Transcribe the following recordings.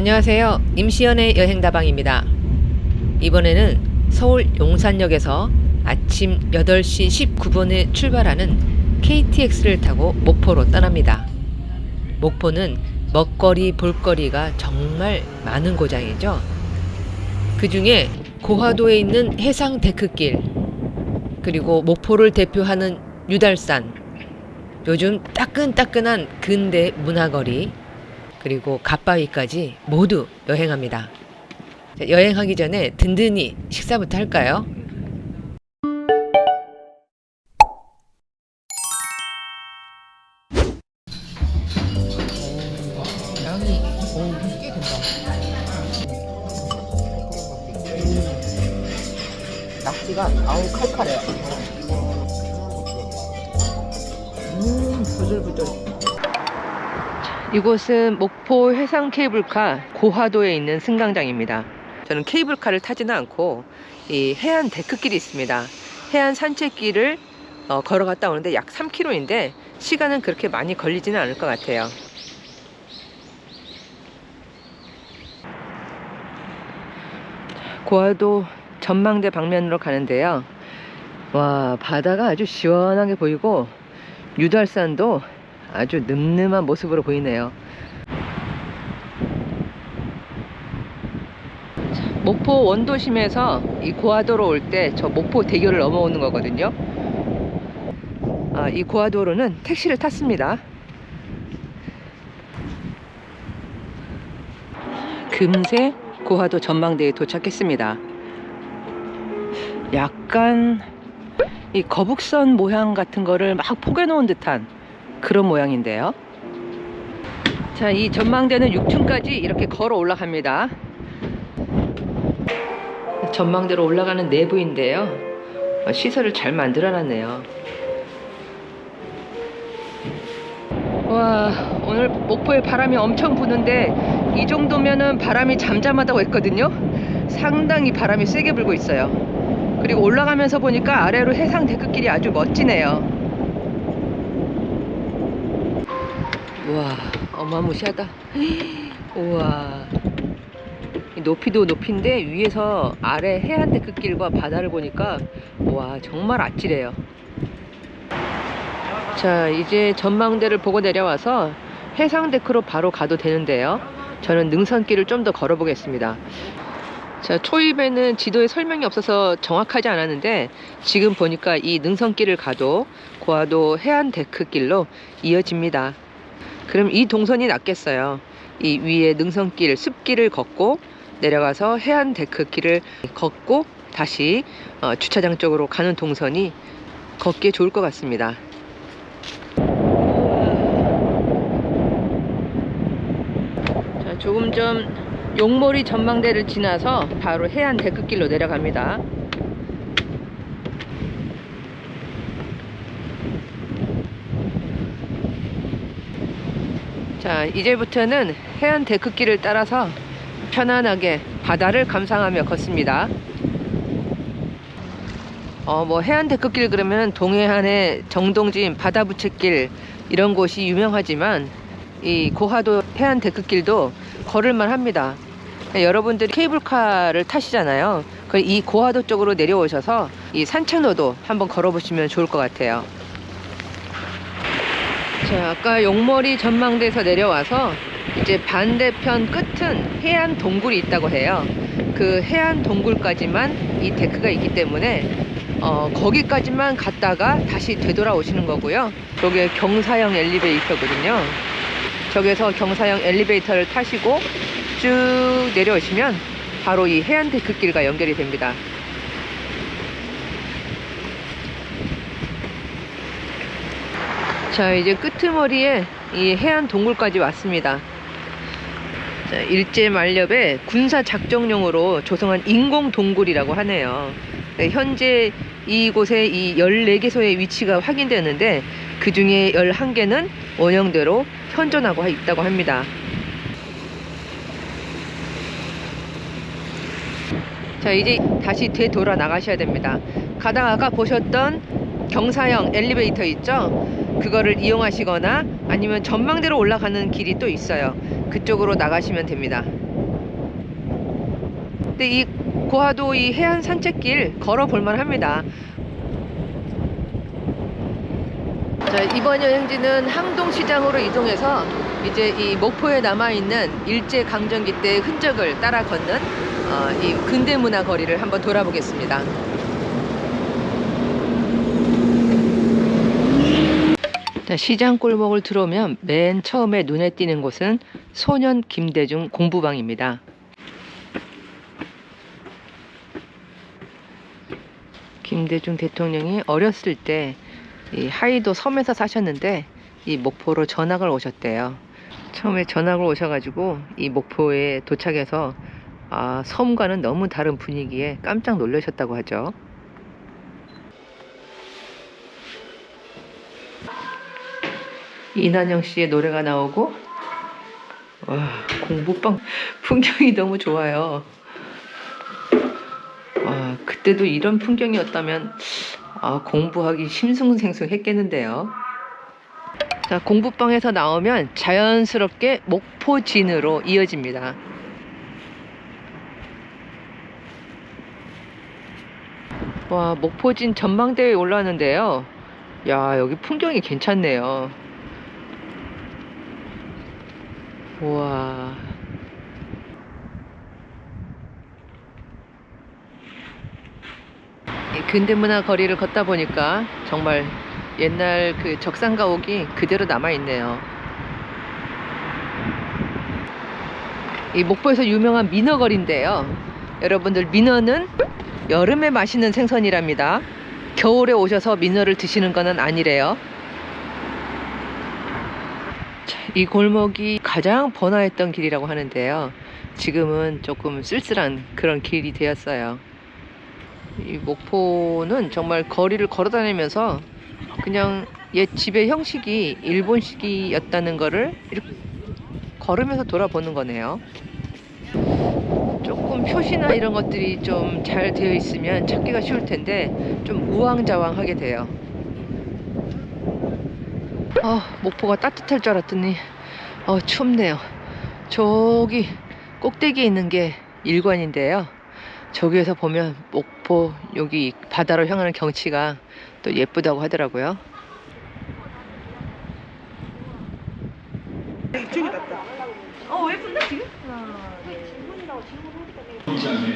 안녕하세요. 임시연의 여행다방입니다. 이번에는 서울 용산역에서 아침 8시 19분에 출발하는 KTX를 타고 목포로 떠납니다. 목포는 먹거리, 볼거리가 정말 많은 고장이죠. 그 중에 고화도에 있는 해상 데크길, 그리고 목포를 대표하는 유달산, 요즘 따끈따끈한 근대 문화거리, 그리고 갓바위까지 모두 여행합니다. 여행하기 전에 든든히 식사부터 할까요? 양이 꽤 된다. 낙지가 아우 칼칼해요. 부들부들. 이곳은 목포 해상 케이블카 고화도에 있는 승강장입니다. 저는 케이블카를 타지는 않고 이 해안 데크길이 있습니다. 해안 산책길을 걸어갔다 오는데 약 3km인데 시간은 그렇게 많이 걸리지는 않을 것 같아요. 고화도 전망대 방면으로 가는데요. 와, 바다가 아주 시원하게 보이고 유달산도 아주 늠름한 모습으로 보이네요. 목포 원도심에서 이 고화도로 올 때 저 목포 대교를 넘어오는 거거든요. 이 고화도로는 택시를 탔습니다. 금세 고화도 전망대에 도착했습니다. 약간 이 거북선 모양 같은 거를 막 포개 놓은 듯한 그런 모양인데요. 자, 이 전망대는 6층까지 이렇게 걸어 올라갑니다. 전망대로 올라가는 내부인데요. 시설을 잘 만들어 놨네요. 와, 오늘 목포에 바람이 엄청 부는데 이 정도면은 바람이 잠잠하다고 했거든요. 상당히 바람이 세게 불고 있어요. 그리고 올라가면서 보니까 아래로 해상 데크길이 아주 멋지네요. 우와, 어마무시하다. 우와, 높이도 높인데 위에서 아래 해안 데크길과 바다를 보니까 와, 정말 아찔해요. 자, 이제 전망대를 보고 내려와서 해상 데크로 바로 가도 되는데요. 저는 능선길을 좀 더 걸어 보겠습니다. 자, 초입에는 지도에 설명이 없어서 정확하지 않았는데 지금 보니까 이 능선길을 가도 고화도 해안 데크길로 이어집니다. 그럼 이 동선이 낫겠어요. 이 위에 능선길, 숲길을 걷고 내려가서 해안 데크길을 걷고 다시 주차장 쪽으로 가는 동선이 걷기에 좋을 것 같습니다. 자, 조금 전 용모리 전망대를 지나서 바로 해안 데크길로 내려갑니다. 자, 이제부터는 해안 데크길을 따라서 편안하게 바다를 감상하며 걷습니다. 해안 데크길 그러면 동해안의 정동진 바다부채길 이런 곳이 유명하지만 이 고화도 해안 데크길도 걸을만 합니다. 여러분들이 케이블카를 타시잖아요. 이 고화도 쪽으로 내려오셔서 이 산책로도 한번 걸어보시면 좋을 것 같아요. 자, 아까 용머리 전망대에서 내려와서 이제 반대편 끝은 해안 동굴이 있다고 해요. 그 해안 동굴까지만 이 데크가 있기 때문에 거기까지만 갔다가 다시 되돌아오시는 거고요. 저게 경사형 엘리베이터거든요. 저기서 경사형 엘리베이터를 타시고 쭉 내려오시면 바로 이 해안 데크길과 연결이 됩니다. 자, 이제 끄트머리에 이 해안 동굴까지 왔습니다. 자, 일제만렵에 군사 작정용으로 조성한 인공 동굴이라고 하네요. 네, 현재 이곳에 이 14개소의 위치가 확인되는데 그 중에 11개는 원형대로 현존하고 있다고 합니다. 자, 이제 다시 되돌아 나가셔야 됩니다. 가다가 아까 보셨던 경사형 엘리베이터 있죠? 그거를 이용하시거나 아니면 전망대로 올라가는 길이 또 있어요. 그쪽으로 나가시면 됩니다. 근데 이 고화도 이 해안 산책길 걸어볼 만합니다. 자, 이번 여행지는 항동시장으로 이동해서 이제 이 목포에 남아있는 일제강점기 때의 흔적을 따라 걷는 이 근대문화 거리를 한번 돌아보겠습니다. 자, 시장 골목을 들어오면 맨 처음에 눈에 띄는 곳은 소년 김대중 공부방입니다. 김대중 대통령이 어렸을 때 이 하이도 섬에서 사셨는데 이 목포로 전학을 오셨대요. 처음에 전학을 오셔가지고 이 목포에 도착해서 섬과는 너무 다른 분위기에 깜짝 놀라셨다고 하죠. 이난영 씨의 노래가 나오고, 와, 공부방 풍경이 너무 좋아요. 그때도 이런 풍경이었다면 공부하기 심승생승했겠는데요. 자, 공부방에서 나오면 자연스럽게 목포진으로 이어집니다. 와, 목포진 전망대에 올라왔는데요. 야, 여기 풍경이 괜찮네요. 우와. 이 근대문화 거리를 걷다 보니까 정말 옛날 그 적산가옥이 그대로 남아있네요. 이 목포에서 유명한 민어거리인데요. 여러분들, 민어는 여름에 맛있는 생선이랍니다. 겨울에 오셔서 민어를 드시는 건 아니래요. 자, 이 골목이 가장 번화했던 길이라고 하는데요. 지금은 조금 쓸쓸한 그런 길이 되었어요. 이 목포는 정말 거리를 걸어 다니면서 그냥 옛 집의 형식이 일본식이었다는 거를 이렇게 걸으면서 돌아보는 거네요. 조금 표시나 이런 것들이 좀 잘 되어 있으면 찾기가 쉬울 텐데 좀 우왕좌왕하게 돼요. 목포가 따뜻할 줄 알았더니 춥네요. 저기 꼭대기에 있는 게 일관인데요. 저기에서 보면 목포 여기 바다로 향하는 경치가 또 예쁘다고 하더라고요.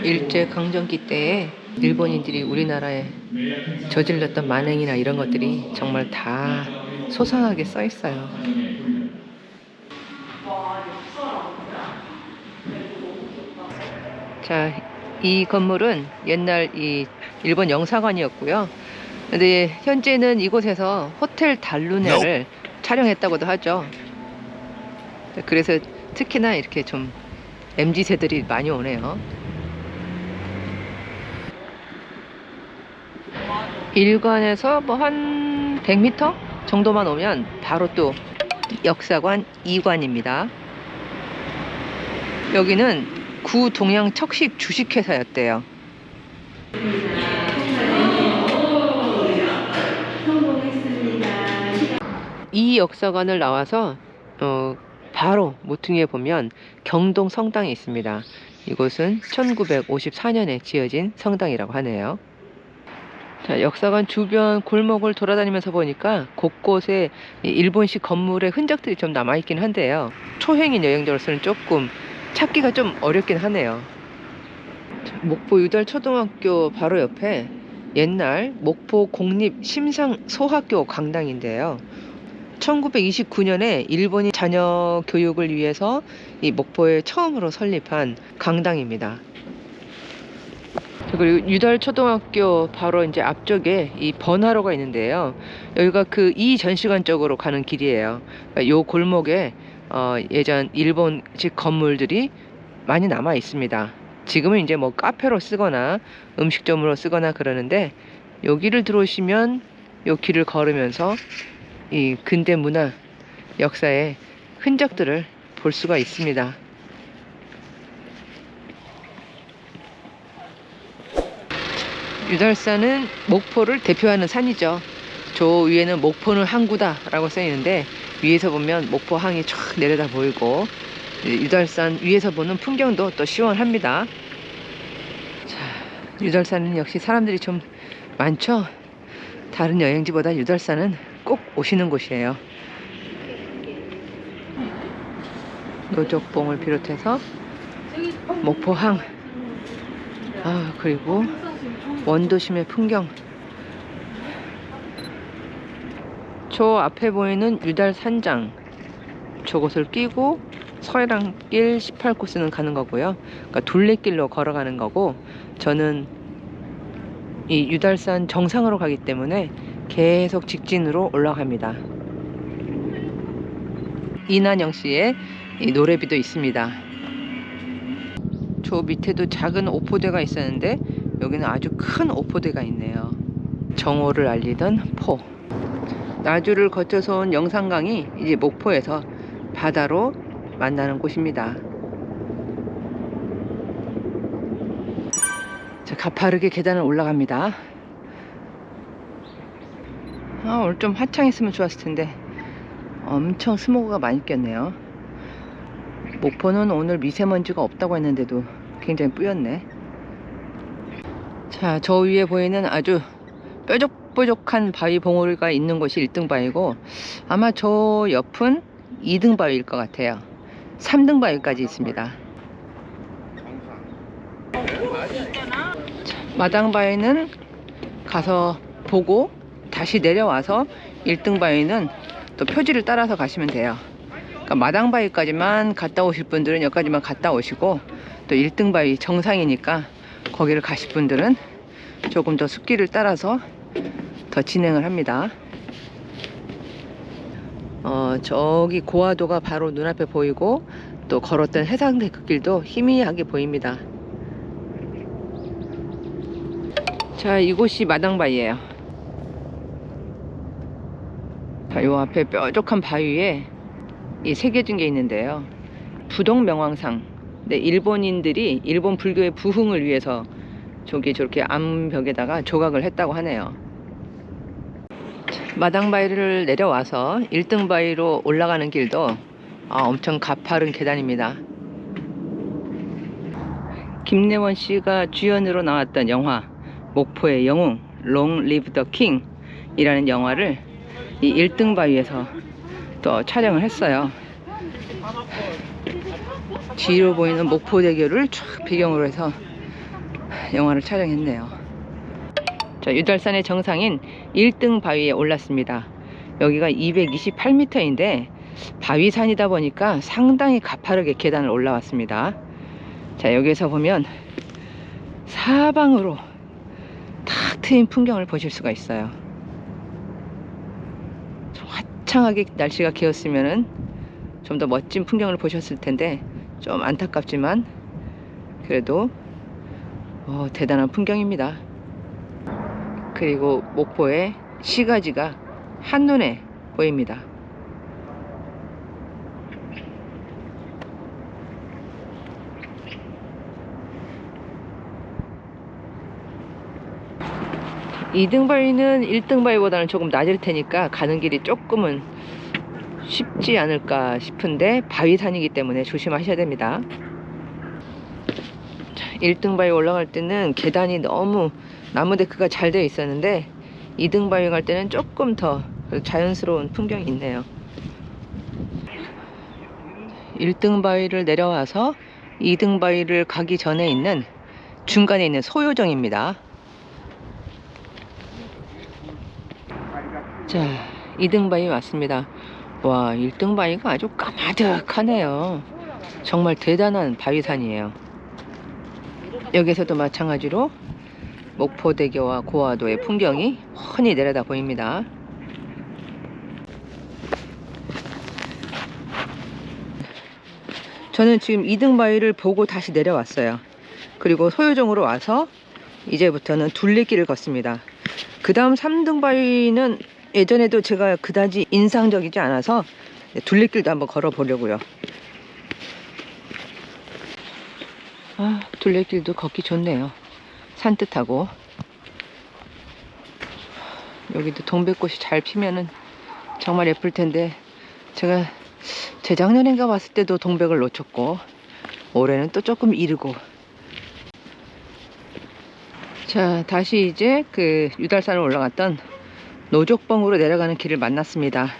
일제강점기 때에 일본인들이 우리나라에 저질렀던 만행이나 이런 것들이 정말 다 소상하게 써 있어요. 자, 이 건물은 옛날 이 일본 영사관이었고요. 근데 현재는 이곳에서 호텔 달루네를 촬영했다고도 하죠. 그래서 특히나 이렇게 좀 MZ세들이 많이 오네요. 일관에서 뭐 한 100m 정도만 오면 바로 또 역사관 2관입니다. 여기는 구동양 척식 주식회사였대요. 이 역사관을 나와서 바로 모퉁이에 보면 경동 성당이 있습니다. 이곳은 1954년에 지어진 성당이라고 하네요. 자, 역사관 주변 골목을 돌아다니면서 보니까 곳곳에 일본식 건물의 흔적들이 좀 남아있긴 한데요. 초행인 여행자로서는 조금 찾기가 좀 어렵긴 하네요. 자, 목포 유달초등학교 바로 옆에 옛날 목포 공립심상소학교 강당인데요. 1929년에 일본인 자녀 교육을 위해서 이 목포에 처음으로 설립한 강당입니다. 그리고 유달초등학교 바로 이제 앞쪽에 이 번화로가 있는데요. 여기가 그 이전시관 쪽으로 가는 길이에요. 이 골목에 예전 일본식 건물들이 많이 남아 있습니다. 지금은 이제 뭐 카페로 쓰거나 음식점으로 쓰거나 그러는데 여기를 들어오시면 이 길을 걸으면서 이 근대 문화 역사의 흔적들을 볼 수가 있습니다. 유달산은 목포를 대표하는 산이죠. 저 위에는 목포는 항구다 라고 써있는데 위에서 보면 목포항이 쫙 내려다 보이고 유달산 위에서 보는 풍경도 또 시원합니다. 유달산은 역시 사람들이 좀 많죠? 다른 여행지보다 유달산은 꼭 오시는 곳이에요. 노적봉을 비롯해서 목포항, 그리고 원도심의 풍경, 저 앞에 보이는 유달산장, 저곳을 끼고 서해랑길 18코스는 가는 거고요. 그러니까 둘레길로 걸어가는 거고, 저는 이 유달산 정상으로 가기 때문에 계속 직진으로 올라갑니다. 이난영 씨의 이 노래비도 있습니다. 저 밑에도 작은 오포대가 있었는데 여기는 아주 큰 오포대가 있네요. 정오를 알리던 포. 나주를 거쳐서 온 영산강이 이제 목포에서 바다로 만나는 곳입니다. 자, 가파르게 계단을 올라갑니다. 오늘 좀 화창했으면 좋았을 텐데 엄청 스모그가 많이 꼈네요. 목포는 오늘 미세먼지가 없다고 했는데도 굉장히 뿌였네. 자, 저 위에 보이는 아주 뾰족뾰족한 바위 봉우리가 있는 곳이 1등 바위고, 아마 저 옆은 2등 바위일 것 같아요. 3등 바위까지 있습니다. 자, 마당 바위는 가서 보고 다시 내려와서 1등 바위는 또 표지를 따라서 가시면 돼요. 그러니까 마당 바위까지만 갔다 오실 분들은 여기까지만 갔다 오시고, 또 1등 바위 정상이니까 거기를 가실 분들은 조금 더 숲길을 따라서 더 진행을 합니다. 저기 고화도가 바로 눈앞에 보이고, 또 걸었던 해상대 흙길도 희미하게 보입니다. 자, 이곳이 마당바위예요. 자, 요 앞에 뾰족한 바위에 이 새겨진 게 있는데요. 부동명왕상. 네, 일본인들이 일본 불교의 부흥을 위해서 저기 저렇게 암벽에다가 조각을 했다고 하네요. 마당바위를 내려와서 1등 바위로 올라가는 길도 엄청 가파른 계단입니다. 김래원 씨가 주연으로 나왔던 영화 목포의 영웅 Long Live the King 이라는 영화를 이 1등 바위에서 또 촬영을 했어요. 뒤로 보이는 목포대교를 쫙 배경으로 해서 영화를 촬영했네요. 자, 유달산의 정상인 1등 바위에 올랐습니다. 여기가 228m인데 바위산이다 보니까 상당히 가파르게 계단을 올라왔습니다. 자, 여기에서 보면 사방으로 탁 트인 풍경을 보실 수가 있어요. 좀 화창하게 날씨가 개었으면은 좀 더 멋진 풍경을 보셨을 텐데 좀 안타깝지만 그래도 대단한 풍경입니다. 그리고 목포의 시가지가 한눈에 보입니다. 이등 바위는 1등 바위보다는 조금 낮을 테니까 가는 길이 조금은 쉽지 않을까 싶은데 바위산이기 때문에 조심하셔야 됩니다. 자, 1등 바위 올라갈 때는 계단이 너무 나무 데크가 잘 되어 있었는데 2등 바위 갈 때는 조금 더 자연스러운 풍경이 있네요. 1등 바위를 내려와서 2등 바위를 가기 전에 있는 중간에 있는 소요정입니다. 자, 2등 바위 왔습니다. 와, 1등 바위가 아주 까마득하네요. 정말 대단한 바위산이에요. 여기서도 마찬가지로 목포대교와 고화도의 풍경이 훤히 내려다 보입니다. 저는 지금 2등 바위를 보고 다시 내려왔어요. 그리고 소요정으로 와서 이제부터는 둘레길을 걷습니다. 그 다음 3등 바위는 예전에도 제가 그다지 인상적이지 않아서 둘레길도 한번 걸어 보려고요. 둘레길도 걷기 좋네요. 산뜻하고. 여기도 동백꽃이 잘 피면은 정말 예쁠 텐데, 제가 재작년인가 봤을 때도 동백을 놓쳤고 올해는 또 조금 이르고. 자, 다시 이제 그 유달산을 올라갔던 노족봉으로 내려가는 길을 만났습니다.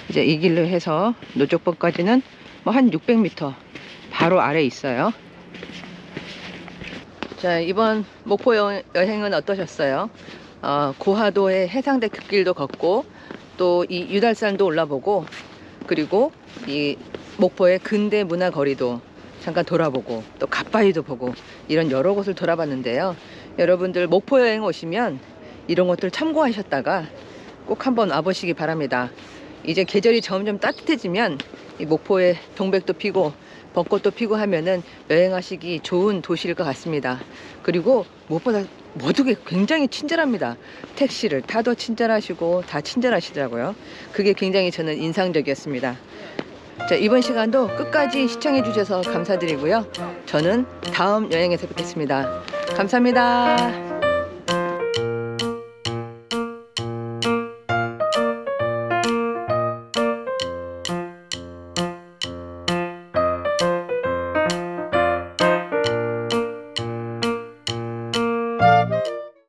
이제 이 길로 해서 노족봉까지는 뭐 한 600m 바로 아래 있어요. 자, 이번 목포 여행은 어떠셨어요? 고하도의 해상대 급길도 걷고 또 이 유달산도 올라보고 그리고 이 목포의 근대 문화 거리도 잠깐 돌아보고 또 갓바위도 보고 이런 여러 곳을 돌아봤는데요. 여러분들 목포 여행 오시면 이런 것들 참고하셨다가 꼭 한번 와보시기 바랍니다. 이제 계절이 점점 따뜻해지면 이 목포에 동백도 피고 벚꽃도 피고 하면은 여행하시기 좋은 도시일 것 같습니다. 그리고 무엇보다 모두가 굉장히 친절합니다. 택시를 타도 친절하시고 다 친절하시더라고요. 그게 굉장히 저는 인상적이었습니다. 자, 이번 시간도 끝까지 시청해 주셔서 감사드리고요. 저는 다음 여행에서 뵙겠습니다. 감사합니다.